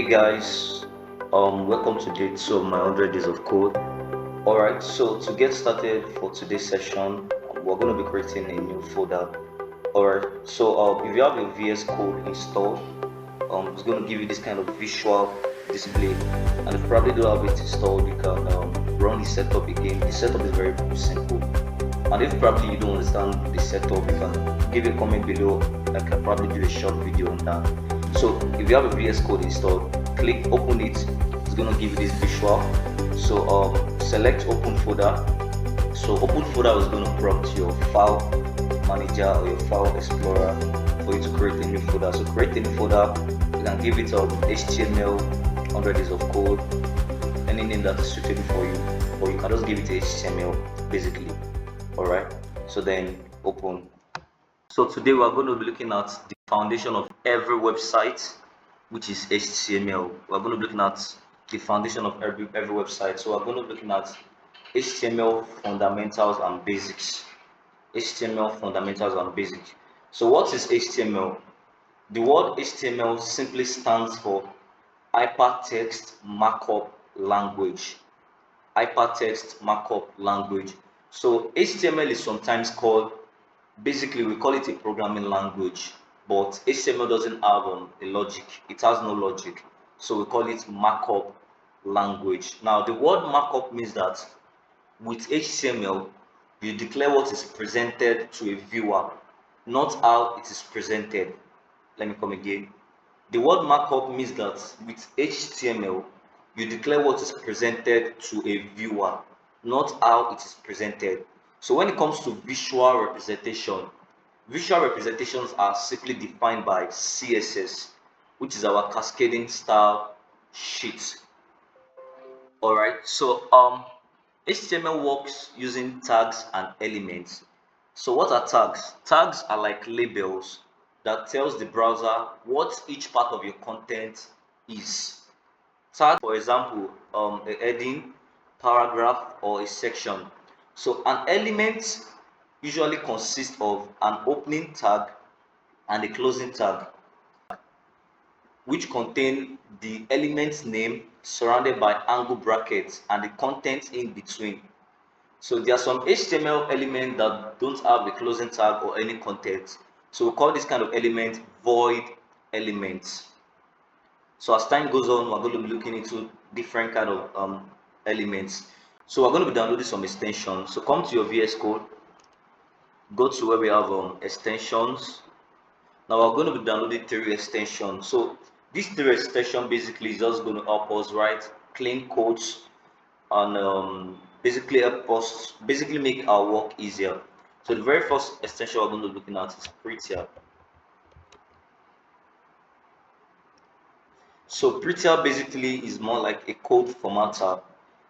guys, welcome to day 2 of my 100 days of code. Alright, so to get started for today's session, we're going to be creating a new folder. Alright, so if you have your VS Code installed, it's going to give you this kind of visual display, and if you probably don't have it installed, you can run the setup again. The setup is very simple, and if probably you don't understand the setup, you can give a comment below. I can probably do a short video on that. So if you have a VS Code installed, click open it. It's going to give you this visual. So select open folder. So open folder is going to prompt your file manager or your file explorer for you to create a new folder. So create a new folder. You can give it HTML, 100 days of code, any name that is suitable for you, or you can just give it HTML basically. Alright, so then open. So today we are going to be looking at the foundation of every website, which is HTML. We're going to be looking at the foundation of every website. So we're going to be looking at HTML fundamentals and basics. HTML fundamentals and basics. So what is HTML? The word HTML simply stands for Hypertext Markup Language. Hypertext Markup Language. So HTML is sometimes called, basically we call it a programming language, but HTML doesn't have a logic. It has no logic, so we call it markup language. Now the word markup means that with HTML you declare what is presented to a viewer, not how it is presented. Let me come again. The word markup means that with HTML you declare what is presented to a viewer, not how it is presented. So when it comes to visual representation, visual representations are simply defined by CSS, which is our cascading style sheet. Alright, so HTML works using tags and elements. So what are tags? Tags are like labels that tells the browser what each part of your content is. Tag, for example, a heading, paragraph, or a section. So an element usually consists of an opening tag and a closing tag, which contain the element's name surrounded by angle brackets and the content in between. So there are some HTML elements that don't have a closing tag or any content. So we call this kind of element void elements. So as time goes on, we're going to be looking into different kind of elements. So we're going to be downloading some extensions. So come to your VS Code, go to where we have extensions. Now we're going to be downloading 3 extensions. So these 3 extensions basically is just going to help us write clean codes and basically help us make our work easier. So the very first extension we're going to be looking at is Prettier. So Prettier basically is more like a code formatter.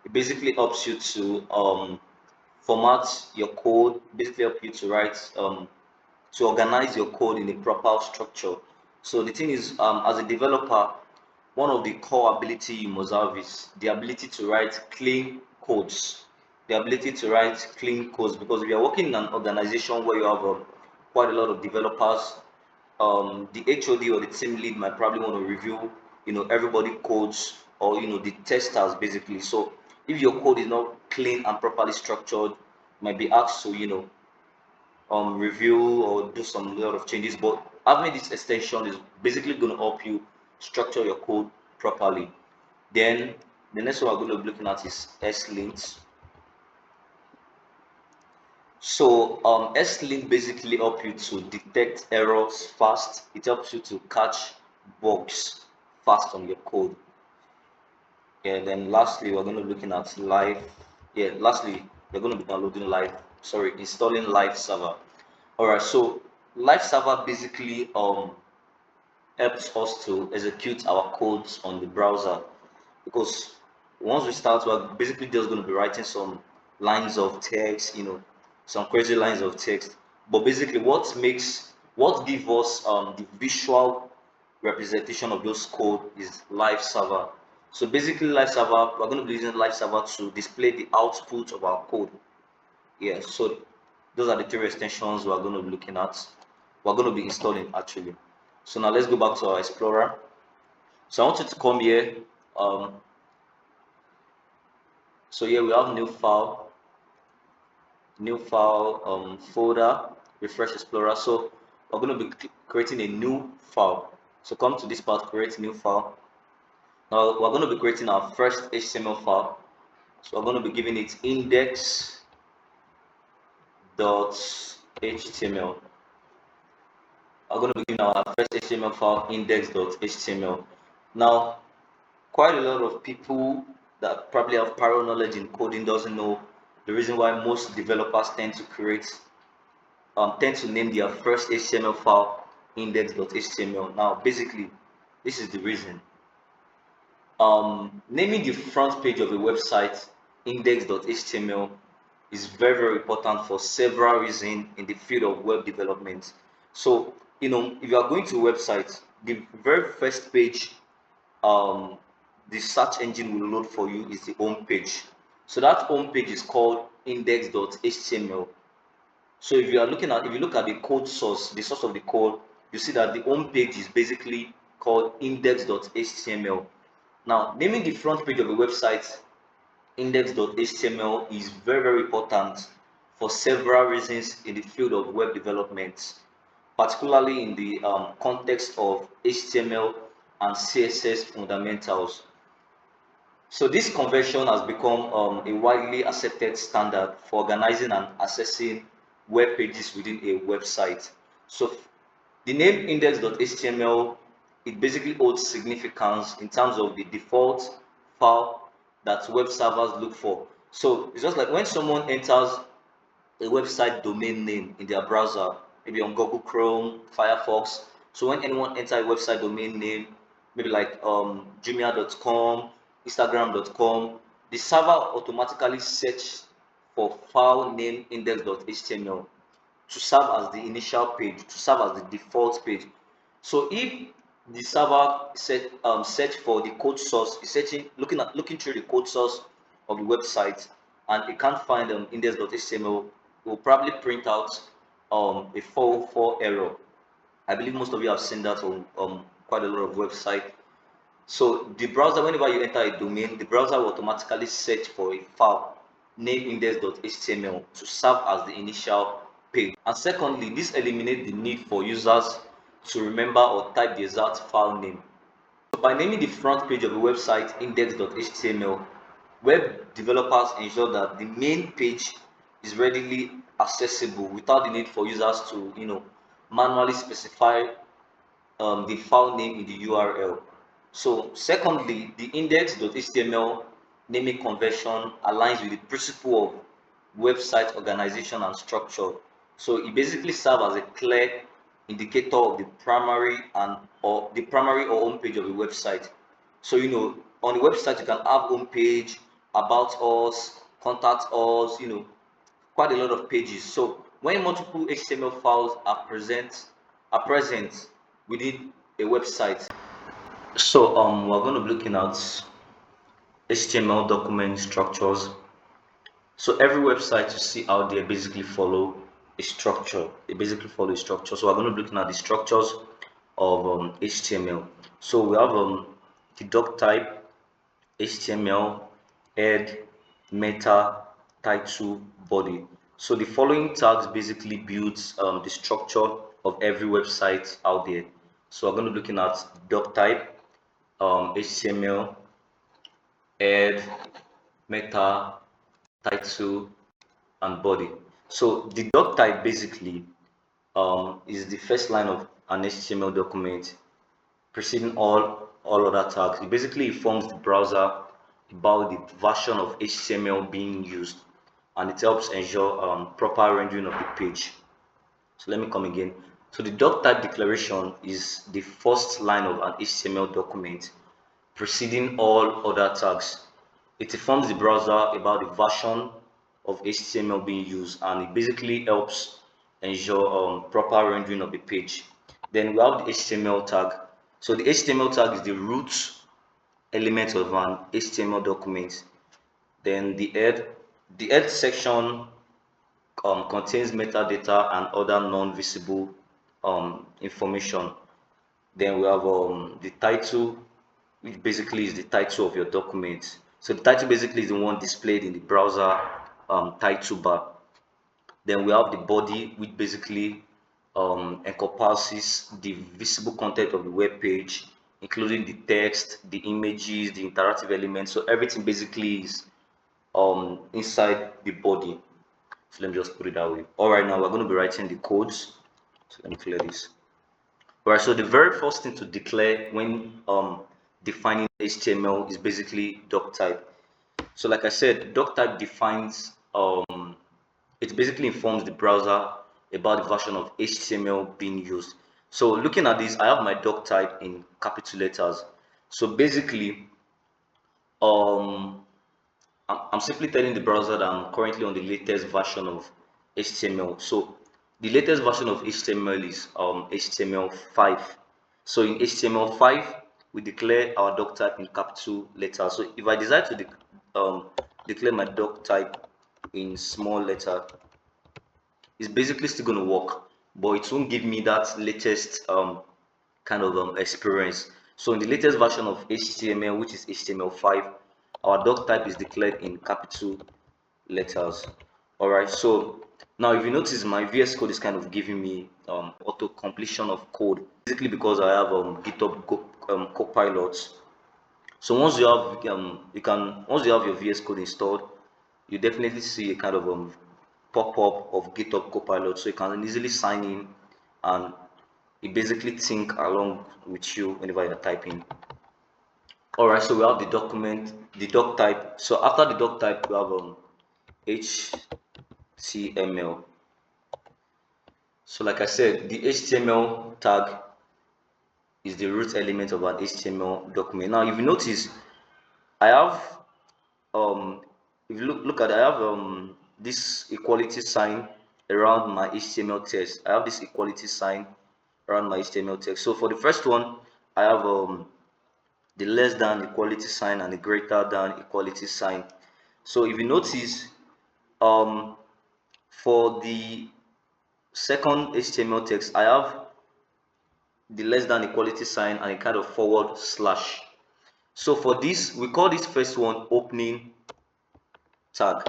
It basically helps you to format your code, basically help you to write to organize your code in a proper structure. So the thing is, as a developer, one of the core ability you must have is the ability to write clean codes. The ability to write clean codes, because if you are working in an organization where you have quite a lot of developers, the HOD or the team lead might probably want to review, everybody codes, or the testers basically. So if your code is not clean and properly structured, you might be asked to review or do some lot of changes. But having this extension is basically going to help you structure your code properly. Then the next one we're going to be looking at is S-links. So S-link basically help you to detect errors fast. It helps you to catch bugs fast on your code. Yeah, then lastly we're going to be looking at live. Yeah, lastly we're going to be downloading installing live server. Alright, so live server basically helps us to execute our codes on the browser, because once we start, we're basically just going to be writing some lines of text, some crazy lines of text. But basically what gives us the visual representation of those code is live server. So basically live server, we're going to be using live server to display the output of our code. Yeah, so those are the 3 extensions we're going to be looking at. We're going to be installing actually. So now let's go back to our Explorer. So I want you to come here. So here we have new file folder, refresh explorer. So we're going to be creating a new file. So come to this part, create new file. Now we're going to be creating our first HTML file. So we're going to be giving it index.html. We're going to be giving our first HTML file index.html. Now quite a lot of people that probably have prior knowledge in coding doesn't know the reason why most developers tend to name their first HTML file index.html. Now basically this is the reason. Naming the front page of a website index.html is very important for several reasons in the field of web development. So if you are going to a website, the very first page um, the search engine will load for you is the home page. So that home page is called index.html. So if you look at the code source, the source of the code, you see that the home page is basically called index.html. Now, naming the front page of a website index.html is very important for several reasons in the field of web development, particularly in the context of HTML and CSS fundamentals. So this convention has become a widely accepted standard for organizing and accessing web pages within a website. So the name index.html, it basically holds significance in terms of the default file that web servers look for. So it's just like when someone enters a website domain name in their browser, maybe on Google Chrome, Firefox. So when anyone enter a website domain name, maybe like gmail.com, instagram.com, the server automatically search for file name index.html to serve as the initial page, to serve as the default page. So if the server search for the code source, is looking through the code source of the website, and it can't find index.html, it will probably print out a 404 error. I believe most of you have seen that on quite a lot of websites. So the browser, whenever you enter a domain, the browser will automatically search for a file named index.html to serve as the initial page. And secondly, this eliminates the need for users to remember or type the exact file name. So by naming the front page of a website index.html, web developers ensure that the main page is readily accessible without the need for users to manually specify the file name in the URL. So secondly, the index.html naming convention aligns with the principle of website organization and structure. So it basically serves as a clear indicator of the primary or home page of a website. So on the website you can have home page, about us, contact us, quite a lot of pages. So when multiple HTML files are present within a website. So we're going to be looking at HTML document structures. So every website you see out there basically follow a structure. They basically follow a structure. So we're going to be looking at the structures of HTML. So we have the doctype, HTML, head, meta, title, body. So the following tags basically builds the structure of every website out there. So we're going to be looking at doctype, HTML, head, meta, title, and body. So the doctype basically is the first line of an HTML document preceding all other tags. It basically informs the browser about the version of HTML being used, and it helps ensure proper rendering of the page. So let me come again. So the doc type declaration is the first line of an HTML document preceding all other tags. It informs the browser about the version of HTML being used, and it basically helps ensure proper rendering of the page. Then we have the HTML tag. So the HTML tag is the root element of an HTML document. Then the head section contains metadata and other non-visible information. Then we have the title. which basically is the title of your document. So the title basically is the one displayed in the browser title bar. Then we have the body, which basically encompasses the visible content of the web page, including the text, the images, the interactive elements. So everything basically is inside the body. So let me just put it that way. All right, now we're going to be writing the codes. So let me clear this. All right, so the very first thing to declare when defining HTML is basically doctype. So like I said, doctype defines it basically informs the browser about the version of HTML being used. So looking at this, I have my doctype in capital letters. So basically, um, I'm simply telling the browser that I'm currently on the latest version of HTML. So the latest version of HTML is HTML5. So in HTML5, we declare our doc type in capital letters. So if I decide to declare my doc type in small letter, it's basically still going to work, but it won't give me that latest kind of experience. So in the latest version of HTML, which is HTML5, our doc type is declared in capital letters. All right, so now if you notice, my VS Code is kind of giving me auto completion of code, basically because I have GitHub Copilot. So once you have once you have your VS Code installed, you definitely see a kind of pop-up of GitHub Copilot, so you can easily sign in and it basically think along with you whenever you're typing. All right, so we have the document, the doc type. So after the doc type, we have HTML. So like I said, the HTML tag is the root element of an HTML document. Now, if you notice, I have um if you look at it, I have this equality sign around my HTML text. I have this equality sign around my HTML text. So for the first one, I have the less than equality sign and the greater than equality sign. So if you notice, um for the second HTML text, I have the less than equality sign and a kind of forward slash. So for this, we call this first one opening tag.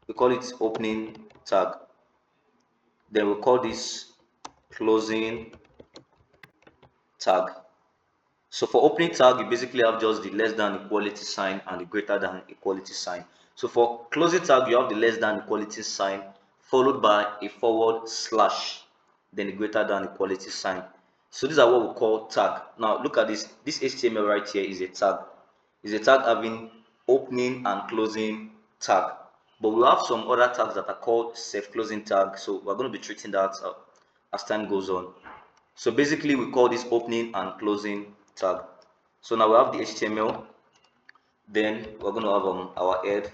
We call it opening tag. Then we call this closing tag. So for opening tag, you basically have just the less than equality sign and the greater than equality sign. So for closing tag, you have the less than equality sign followed by a forward slash, then the greater than equality sign. So these are what we call tag. Now look at this. This HTML right here is a tag. Is a tag having opening and closing tag. But we have some other tags that are called self-closing tag. So we're going to be treating that as time goes on. So basically we call this opening and closing tag. So now we have the HTML, then we're going to have our head,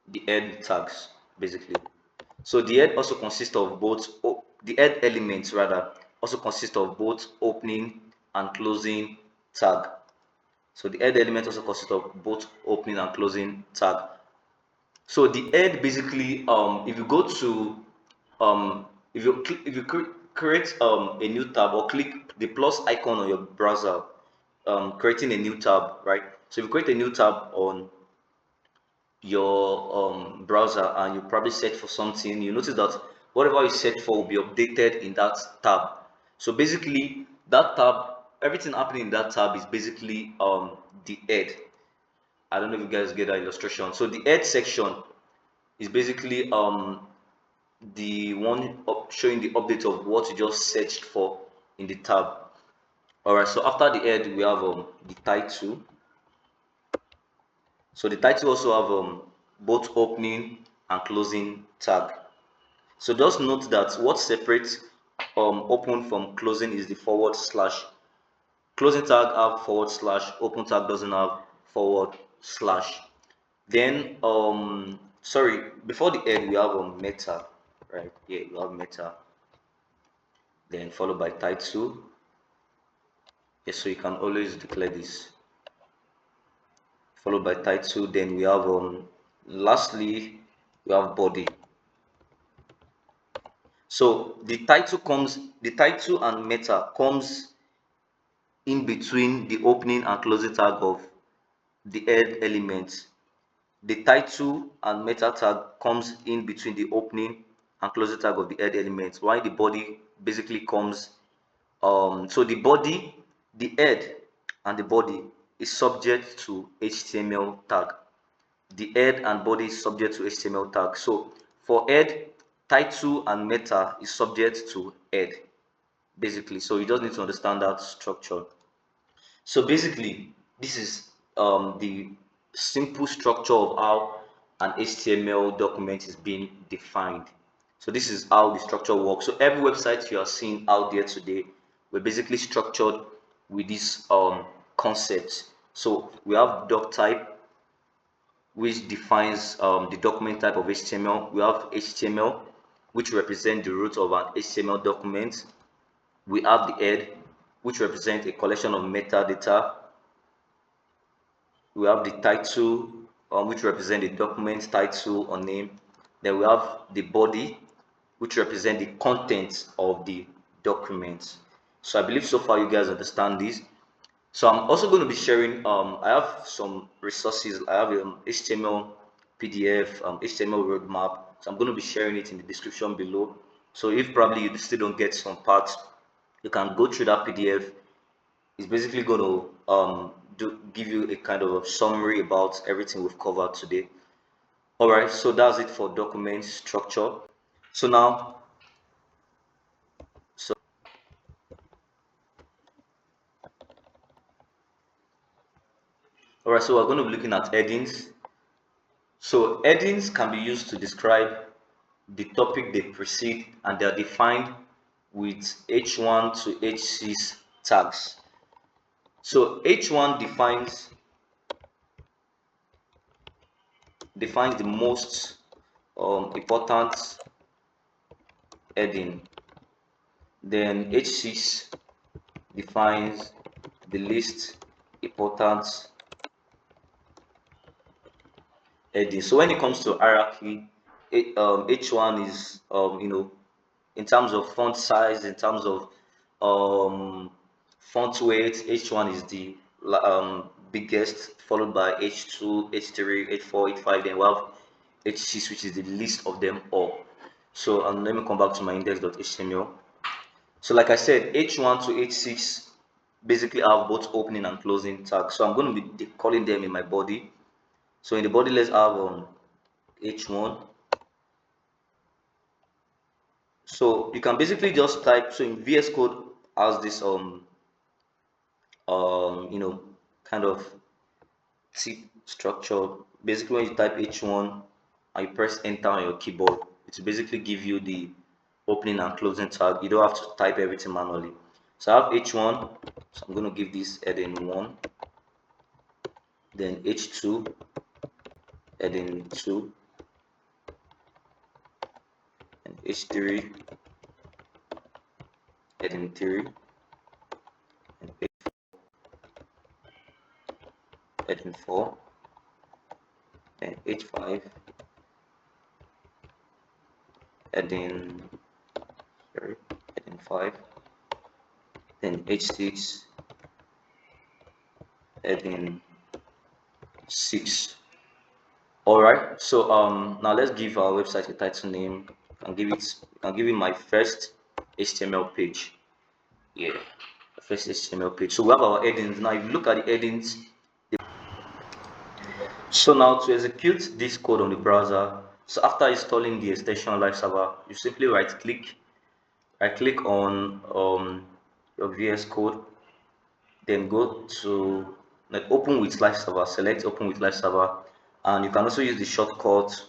the head tags basically. So the head also consists of both, the head elements rather, also consist of both opening and closing tag. So the head element also consists of both opening and closing tag. So the head basically, if you go to, if you create a new tab or click the plus icon on your browser, creating a new tab, right? So if you create a new tab on your browser and you probably search for something, you notice that whatever you search for will be updated in that tab. So basically, that tab, everything happening in that tab is basically the head. I don't know if you guys get that illustration. So the head section is basically the one showing the update of what you just searched for in the tab. All right, so after the head we have the title. So the title also have both opening and closing tag. So just note that what separates open from closing is the forward slash. Closing tag have forward slash, open tag doesn't have forward slash. Then sorry, before the head we have meta, right? Yeah, we have meta, then followed by title. Yes, so you can always declare this, followed by title. Then we have lastly we have body. So the title and meta comes in between the opening and closing tag of the head element. The title and meta tag comes in between the opening and closing tag of the head element, while the body basically comes so the body, the head and the body is subject to HTML tag. The head and body is subject to HTML tag. So for head, title and meta is subject to head basically. So you just need to understand that structure. So basically, this is the simple structure of how an HTML document is being defined. So this is how the structure works. So every website you are seeing out there today, we're basically structured with this concept. So we have doctype, which defines the document type of HTML. We have HTML, which represents the root of an HTML document. We have the head, which represents a collection of metadata. We have the title, which represent the document title or name. Then we have the body, which represent the content of the document. So I believe so far you guys understand this. So I'm also going to be sharing I have some resources. I have HTML PDF, HTML roadmap. So I'm going to be sharing it in the description below. So if probably you still don't get some parts, you can go through that PDF. It's basically going to give you a kind of a summary about everything we've covered today. All right, so that's it for document structure. So now, so all right, so we're going to be looking at headings. So headings can be used to describe the topic they precede, and they are defined with H1 to H6 tags. So H1 defines the most important heading. Then H6 defines the least important heading. So when it comes to hierarchy, H1 is in terms of font size, in terms of font weight, H1 is the biggest, followed by H2, H3, H4, H5. Then we have H6, which is the least of them all. So let me come back to my index.html. So like I said, H1 to H6 basically have both opening and closing tags. So I'm going to be calling them in my body. So in the body, let's have H1. So you can basically just type. So in VS Code has this kind of tip structure. Basically, when you type H1 and you press enter on your keyboard, it will basically give you the opening and closing tag. You don't have to type everything manually. So I have H1, so I'm going to give this heading 1, then H2, heading 2, and H3, heading 3, and heading 4, then H5, heading 5, then H6, heading 6. All right, so now let's give our website a title name and give it my first HTML page. Yeah, first HTML page. So we have our headings. Now if you look at the headings, so now to execute this code on the browser, so after installing the extension live server, you simply right click on your VS Code, then go to like open with live server, select open with live server, and you can also use the shortcut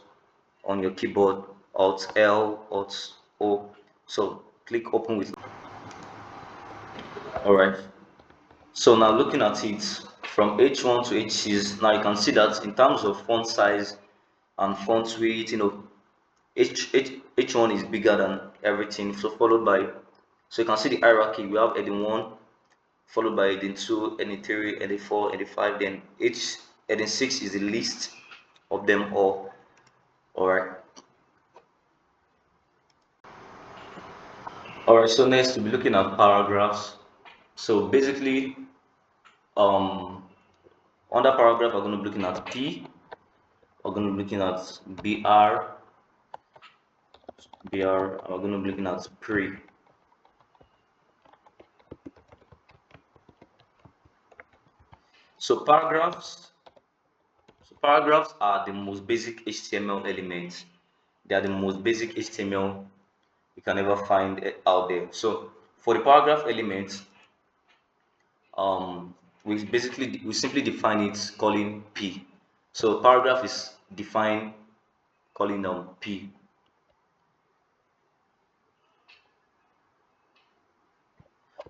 on your keyboard, Alt L, Alt O. So click open with. All right, so now looking at it from H1 to H6, now you can see that in terms of font size and font weight, H1 is bigger than everything. So followed by, so you can see the hierarchy. We have heading 1, followed by heading 2, heading 3, heading 4, heading 5. Then heading 6 is the least of them all. All right. All right. So next we'll be looking at paragraphs. So basically, under paragraph, we're going to be looking at P. We're going to be looking at BR. We're going to be looking at pre. So paragraphs are the most basic HTML elements. They are the most basic HTML you can ever find out there. So for the paragraph elements, we simply define it calling P. So paragraph is defined calling P.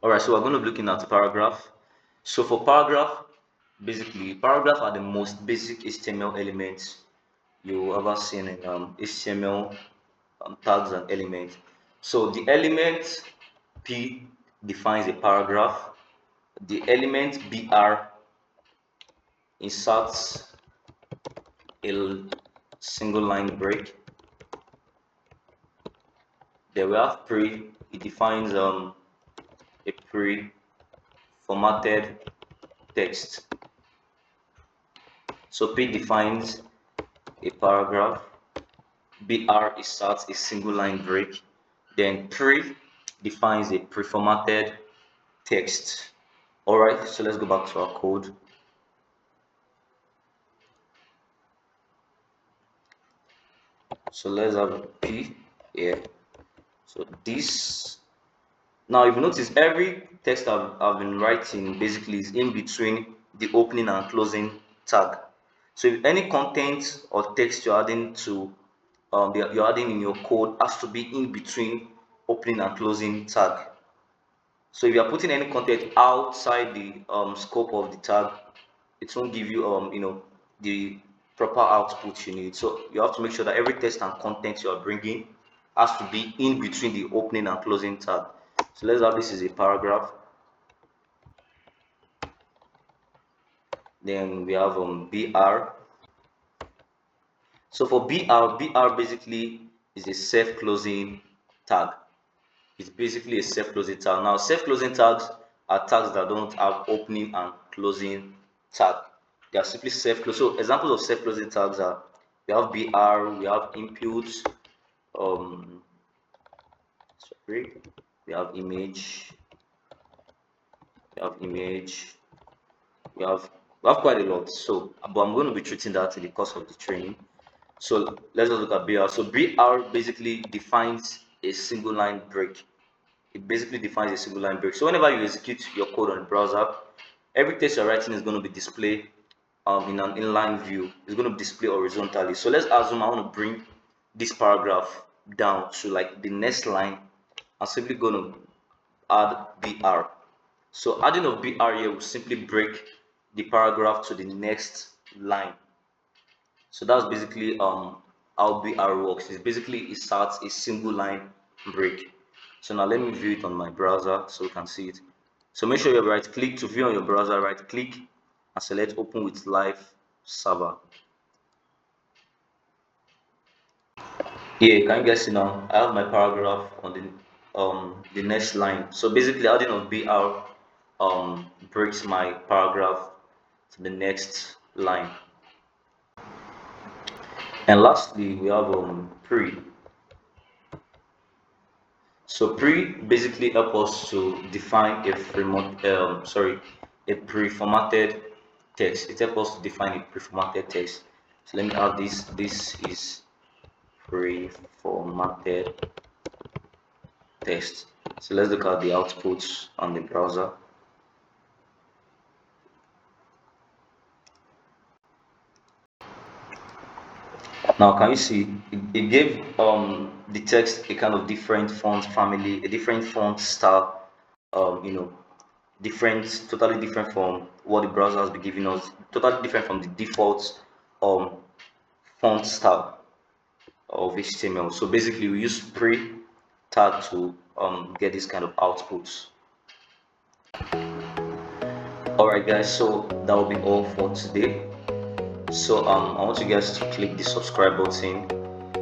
Alright, so we're going to be looking at paragraph. So for paragraph, basically paragraph are the most basic HTML elements you ever seen in HTML tags and elements. So the element P defines a paragraph. The element BR inserts a single line break. Then we have pre. It defines a pre-formatted text. So P defines a paragraph. BR inserts a single line break. Then pre defines a pre-formatted text. Alright, so let's go back to our code. So let's have P here. So this, now if you notice, every text I've been writing basically is in between the opening and closing tag. So if any content or text you're adding to you're adding in your code has to be in between opening and closing tag. So if you are putting any content outside the scope of the tag, it won't give you the proper output you need. So you have to make sure that every text and content you are bringing has to be in between the opening and closing tag. So let's have this is a paragraph. Then we have BR. So for BR basically is a self-closing tag. It's basically a self-closing tag. Now self-closing tags are tags that don't have opening and closing tag. They are simply self-closing. So examples of self-closing tags are we have BR, we have inputs, sorry, we have image, we have image, we have quite a lot. So but I'm going to be treating that in the course of the training. So let's just look at BR. So BR basically defines a single line break. It basically defines a single line break. So whenever you execute your code on the browser, every text you're writing is going to be displayed in an inline view. It's going to be displayed horizontally. So let's assume I want to bring this paragraph down to like the next line. I'm simply going to add BR. So adding of BR here will simply break the paragraph to the next line. So that's basically how BR works. It's basically it starts a single line break. So now let me view it on my browser so we can see it. So make sure you right click to view on your browser, right click and select open with live server. Yeah, can you guys see now? I have my paragraph on the next line. So basically adding of BR breaks my paragraph to the next line. And lastly we have pre. So pre basically help us to define a a pre-formatted text. It helps us to define a pre-formatted text. So let me add this. This is pre-formatted text. So let's look at the outputs on the browser. Now can you see it gave the text a kind of different font family, a different font style, totally different from what the browser has been giving us, totally different from the default font style of HTML. So basically we use pre tag to get this kind of outputs. Alright guys, so that will be all for today. So I want you guys to click the subscribe button,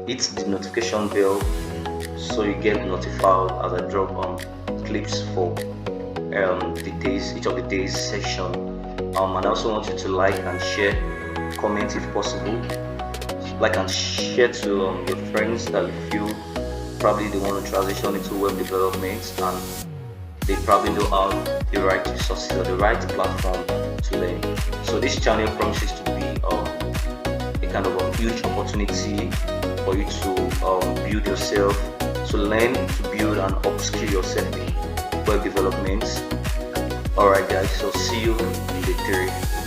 hit the notification bell so you get notified as I drop clips for each of the days section. And I also want you to like and share, comment if possible, like and share to your friends that you feel probably they want to transition into web development and they probably don't have the right resources or the right platform to learn. So this channel promises to be a kind of a huge opportunity for you to build yourself, to learn, to build and upskill yourself in web development. Alright guys, so see you in the 3.